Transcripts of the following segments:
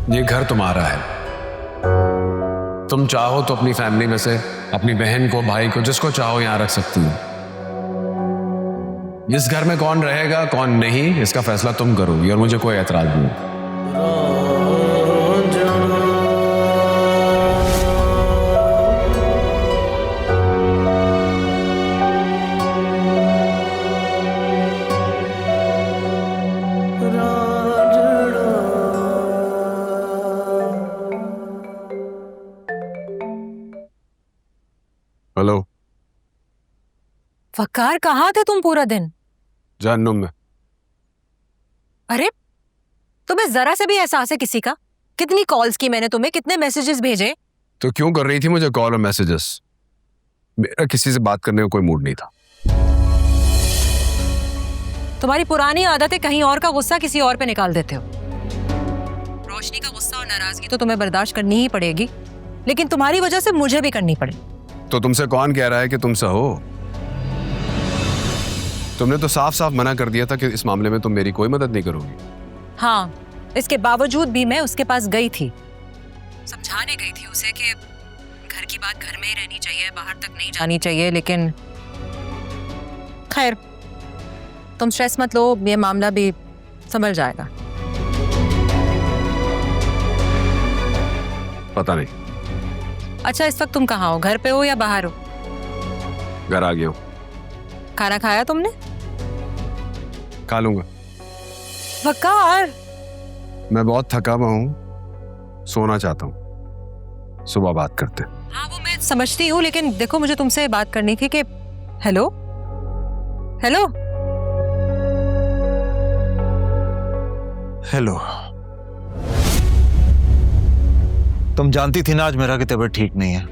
ये घर तुम्हारा है। तुम चाहो तो अपनी फैमिली में से अपनी बहन को, भाई को, जिसको चाहो यहां रख सकती हो। इस घर में कौन रहेगा कौन नहीं, इसका फैसला तुम करोगी और मुझे कोई एतराज नहीं। हेलो वकार, कहाँ थे तुम पूरा दिन? जहन्नुम में। अरे तुम्हें जरा से भी एहसास है किसी का? कितनी कॉल्स की मैंने तुम्हें, कितने मैसेजेस भेजे। तो क्यों कर रही थी मुझे कॉल और मैसेजेस? मेरा किसी से बात करने का कोई मूड नहीं था। तुम्हारी पुरानी आदत है कहीं और का गुस्सा किसी और पे निकाल देते हो। रोशनी का गुस्सा और नाराजगी तो तुम्हें बर्दाश्त करनी ही पड़ेगी, लेकिन तुम्हारी वजह से मुझे भी करनी पड़े। तो तुमसे कौन कह रहा है कि तुमसे हो? तुमने तो साफ साफ मना कर दिया था कि इस मामले में तुम मेरी कोई मदद नहीं करोगी। हाँ, इसके बावजूद भी मैं उसके पास गई थी, समझाने गई थी उसे कि घर की बात घर में ही रहनी चाहिए, बाहर तक नहीं जानी चाहिए। लेकिन खैर, तुम स्ट्रेस मत लो, ये मामला भी संभल जाएगा। पता नहीं। अच्छा, इस वक्त तुम कहाँ हो? घर पे हो या बाहर हो? घर आ गया हूं। खाना खाया तुमने? खा लूंगा। वकार, मैं बहुत थका हुआ हूं, सोना चाहता हूं। सुबह बात करते हैं। हाँ वो मैं समझती हूँ, लेकिन देखो मुझे तुमसे बात करनी थी कि हेलो हेलो हेलो। तुम जानती थी ना आज मेरा की तबीयत ठीक नहीं है,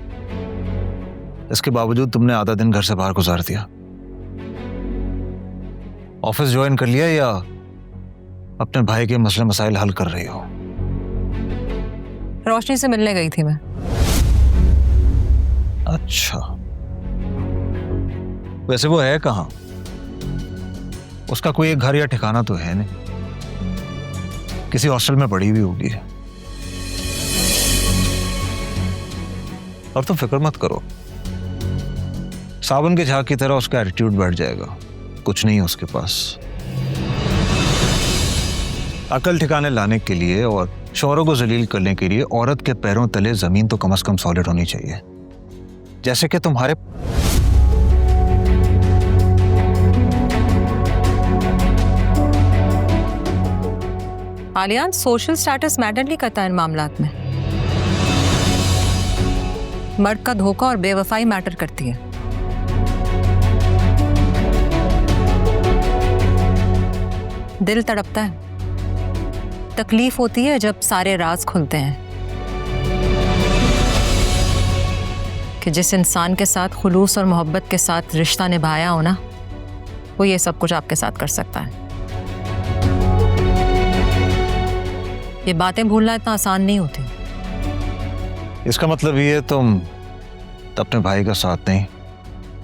इसके बावजूद तुमने आधा दिन घर से बाहर गुजार दिया। ऑफिस ज्वाइन कर लिया या अपने भाई के मसले मसाइल हल कर रही हो? रोशनी से मिलने गई थी मैं। अच्छा, वैसे वो है कहाँ? उसका कोई एक घर या ठिकाना तो है नहीं, किसी हॉस्टल में पड़ी हुई होगी। और तुम फिक्र मत करो, सावन के झाग की तरह उसका एटीट्यूड बैठ जाएगा। कुछ नहीं है उसके पास। अकल ठिकाने लाने के लिए और शौहरों को जलील करने के लिए औरत के पैरों तले जमीन तो कम से कम सॉलिड होनी चाहिए, जैसे कि तुम्हारे। आलियान, सोशल स्टेटस मैटर नहीं करता इन मामलात में। मर्द का धोखा और बेवफाई मैटर करती है। दिल तड़पता है, तकलीफ होती है जब सारे राज खुलते हैं कि जिस इंसान के साथ खुलूस और मोहब्बत के साथ रिश्ता निभाया हो ना, वो ये सब कुछ आपके साथ कर सकता है। ये बातें भूलना इतना आसान नहीं होती। इसका मतलब ये तुम अपने भाई का साथ नहीं,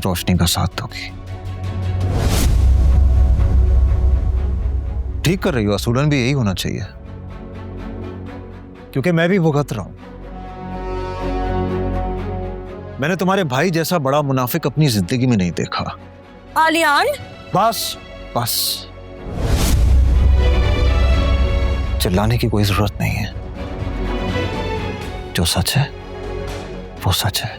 रोशनी का साथ दोगी। ठीक कर रही हो, असूलन भी यही होना चाहिए, क्योंकि मैं भी भुगत रहा हूं। मैंने तुम्हारे भाई जैसा बड़ा मुनाफिक अपनी जिंदगी में नहीं देखा। आलियान, बस बस, चिल्लाने की कोई जरूरत नहीं है। जो सच है वो सच है।